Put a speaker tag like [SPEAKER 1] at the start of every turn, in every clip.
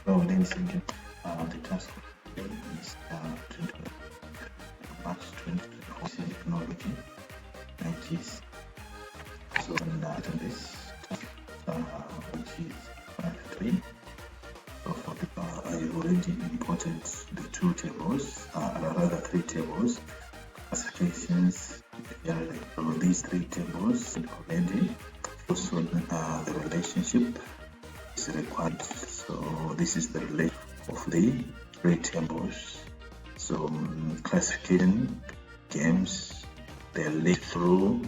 [SPEAKER 1] So, ladies and gentlemen, the task today is to do March 2024 technology 90s. So, in this task, which is part 3. So, for the, I already imported the two tables, rather 3 tables, classifications. These 3 tables already. Also, the relationship is required. So this is the relation of the 3 tables. So classification games, they're linked through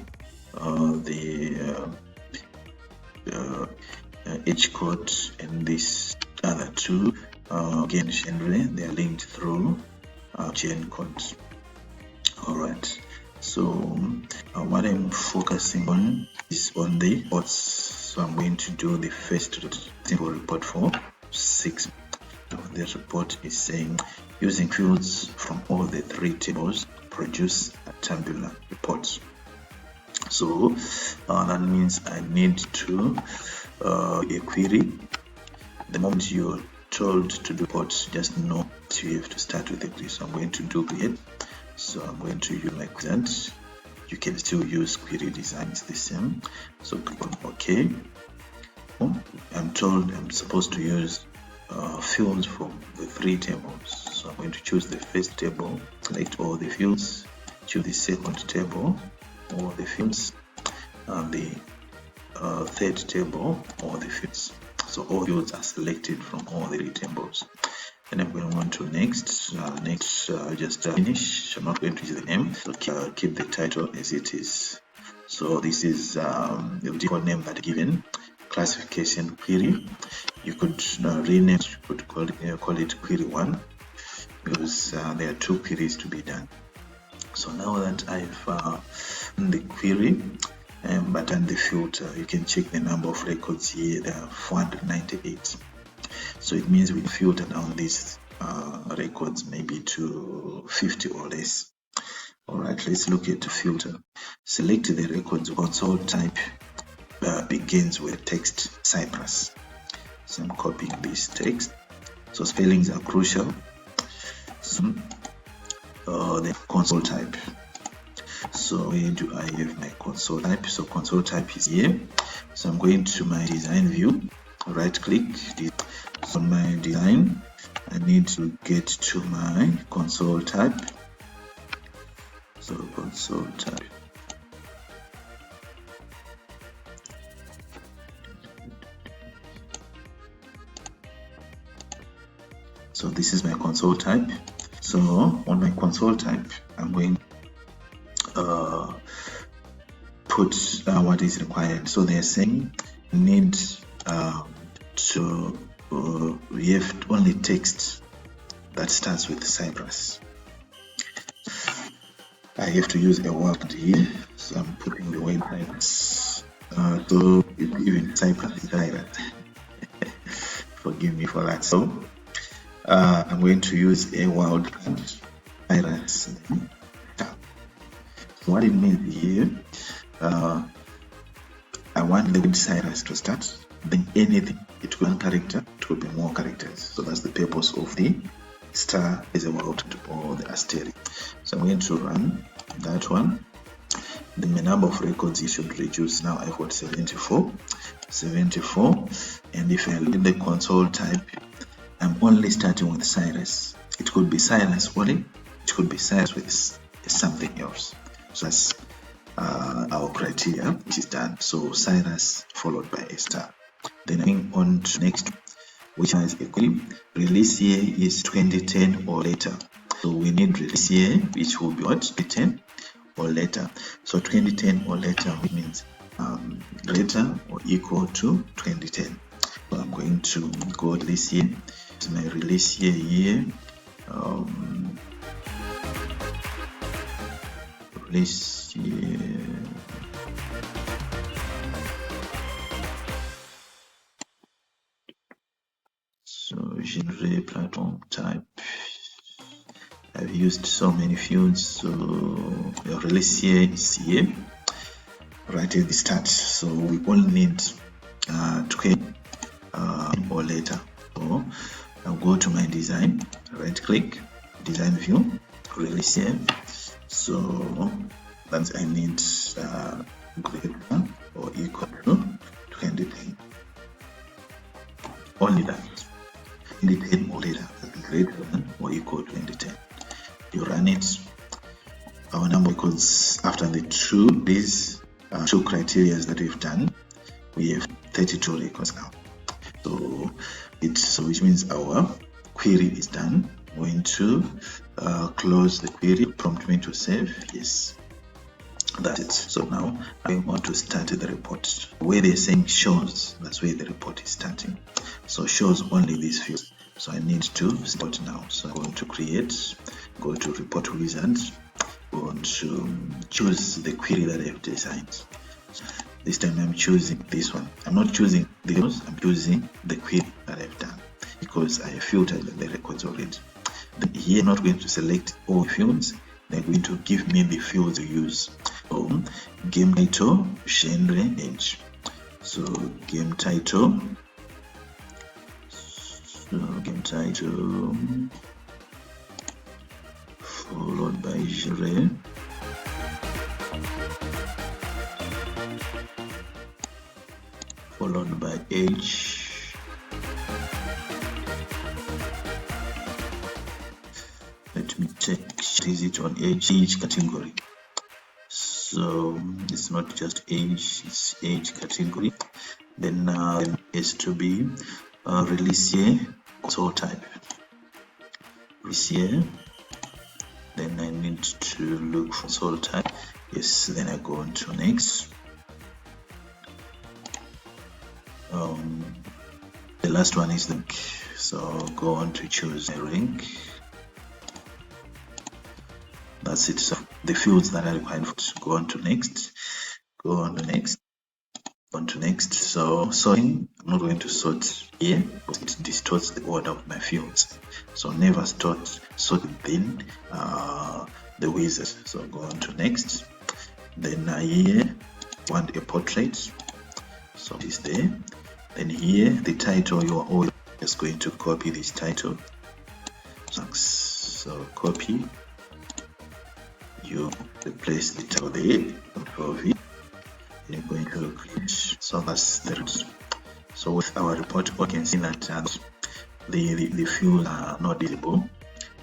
[SPEAKER 1] each code and these other 2 game genre, they are linked through gen codes. Alright, so what I'm focusing on is on the reports. So I'm going to do the first simple report for 6. The report is saying using fields from all the 3 tables produce a tabular report. So that means I need to a query. The moment you're told to do reports, just know you have to start with a query. So I'm going to do create. So I'm going to use my query. You can still use query design, it's the same. So click on OK. I'm told I'm supposed to use fields from the 3 tables. So I'm going to choose the first table, select all the fields, choose the second table, all the fields, and the third table, all the fields. So all fields are selected from all the 3 tables. And I'm going to want to next, just finish. I'm not going to use the name, so keep the title as it is. So this is the default name that given, classification query. You could rename it, you could call it query 1, because there are 2 queries to be done. So now that I've done the query, but on the filter, you can check the number of records here. There are 498. So it means we filter down these records maybe to 50 or less. Alright, let's look at the filter. Select the records. Console type begins with text Cyprus. So I'm copying this text. So spellings are crucial. So the console type. So where do I have my console type? So console type is here. So I'm going to my design view, right click. So my design, I need to get to my console type. So console type. So this is my console type. So on my console type, I'm going to put what is required. So they're saying need to we have only text that starts with Cyprus. I have to use a word here, so I'm putting the word Cyprus. So even Cyprus is Cyprus. Forgive me for that. So I'm going to use a word Cyprus. What it means here, I want the word Cyrus to start, then anything, it could be 1 character, it could be more characters. So that's the purpose of the star is a word or the asterisk. So I'm going to run that one. The number of records you should reduce. Now I've got 74, and if I look at the console type, I'm only starting with Cyrus. It could be Cyrus only, it could be Cyrus with something else. So that's our criteria, which is done. So Cyrus followed by a star. Then going on to next, which has a query. Release year is 2010 or later. So we need release year, which will be what? 2010 or later. So 2010 or later means later or equal to 2010. So I'm going to go release year. It's my release year here. Release year. So genre platform type. I've used so many fields. So the release year is here, right at the start. So we only need 20 or later. So I'll go to my design, right click, design view, release here. So that's I need greater or equal to 2010. Only that. Indicate more data greater than or equal to 2010. You run it. Our number equals after these two criteria that we've done, we have 32 records now. So which means our query is done. I'm going to close the query, prompt me to save. Yes, that's it. So now I want to start the report. Where they're saying shows, that's where the report is starting. So shows only these fields. So I need to start now. So I'm going to create, go to report wizard, going to choose the query that I have designed. This time I'm choosing this one. I'm not choosing those, I'm choosing the query that I've done because I have filtered the records already. Then here I'm not going to select all fields, they're going to give me the fields to use. So game title, genre, age. So game title, followed by genre, followed by age, let me check, is it on age category? So it's not just age, it's age category. Then has to be release year, console type, release year. Then I need to look for console type. Yes, then I go on to next. The last one is link, so go on to choose a link. That's it. So the fields that are required, go on to next, go on to next, on to next. So sorting, I'm not going to sort here because it distorts the order of my fields. So never sort within the wizard. So go on to next. Then here want a portrait, so it's there. Then here the title, you are always just going to copy this title. So copy, you replace the title there, Control V, you're going to create. So that's the root. So with our report, we can see that the fields are not visible.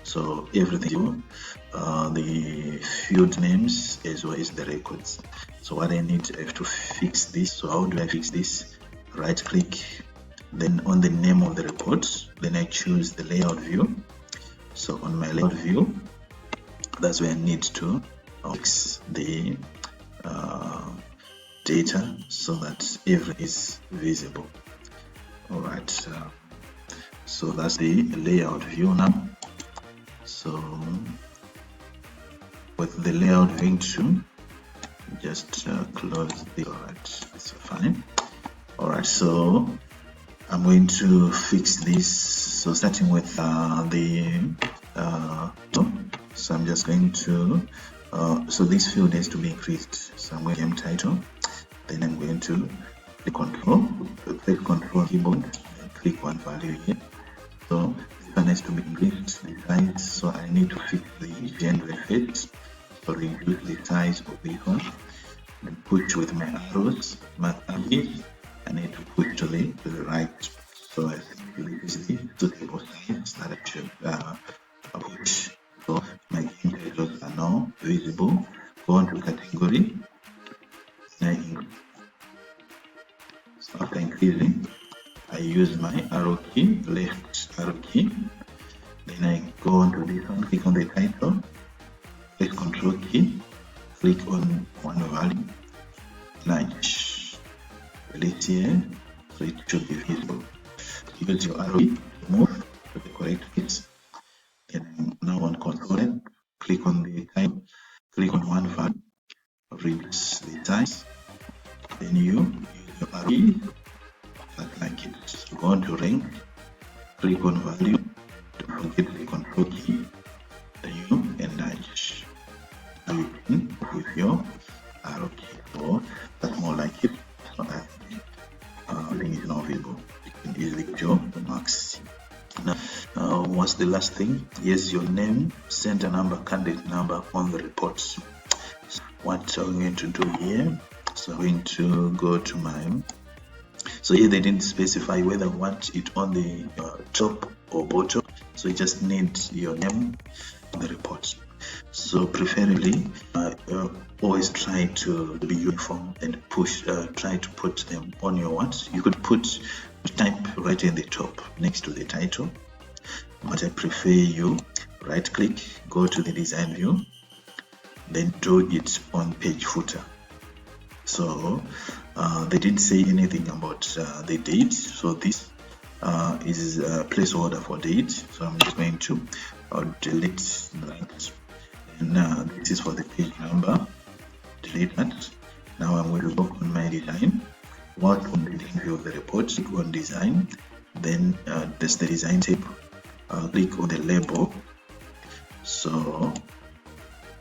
[SPEAKER 1] So everything, the field names as well as the records. So what I need, I have to fix this. So how do I fix this? Right click, then on the name of the report, then I choose the layout view. So on my layout view, that's where I need to fix the data so that everything is visible. Alright, so that's the layout view now. So with the layout view to just close the, alright, that's fine. Alright, so I'm going to fix this. So starting with so I'm just going to so this field has to be increased. So I'm going to game title, then I'm going to click control keyboard and click one value here. So this one has to be increased the size. So I need to fix the genre effect. So reduce the size of this one and push with my arrows. I need to put to the right, so I think this is the suitable size that I should push. So my game titles are now visible. Go on to category. So after increasing, I use my arrow key, left arrow key. Then I go on to this one, click on the title, press control key, click on one value, large. Release here, so it should be visible. Use your arrow key to move to the correct place. Then now on control, click on the title, click on one value, reduce the size. Then you use your arrow key, like it. So go on to rank, click on value, don't forget the control key, then you enlarge. Now you can with your arrow key. So that's more like it. So I think it's not visible. You can easily draw the marks. Now, what's the last thing? Yes, your name, center number, candidate number on the reports. What are we going to do here? So I'm going to go to my, so here they didn't specify whether I want it on the top or bottom, so you just need your name on the report. So preferably always try to be uniform and try to put them on your what. You could type right in the top next to the title, but I prefer you right click, go to the design view, then draw it on page footer. So they didn't say anything about the date, so this is a placeholder for date, so I'm just going to delete that. And this is for the page number, delete that. Now I'm going to work on my design, work on the design view of the report, click on design, then there's the design tab, click on the label. So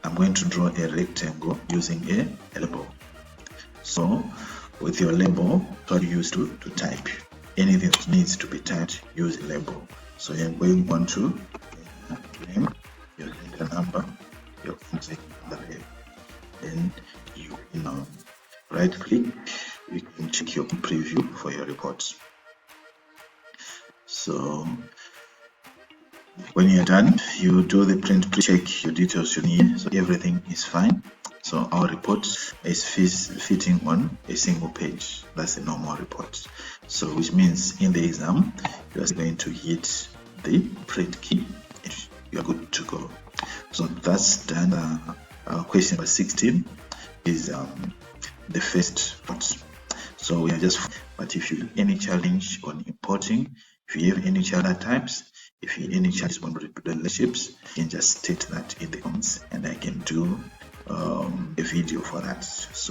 [SPEAKER 1] I'm going to draw a rectangle using a label. So with your label, what you use to type anything that needs to be typed, use a label. So you're going on to name, your center number, your contact number, then you can right click, you can check your preview for your reports. So when you're done, you do the print, check your details you need, so everything is fine. So our report is fitting on a single page. That's a normal report. So which means in the exam, you are going to hit the print key and you are good to go. So that's done. Question number 16 is the first part. So we are just, but if you have any challenge on importing, if you have any challenge types, if you have any challenge on relationships, you can just state that in the comments and I can do a video for that. So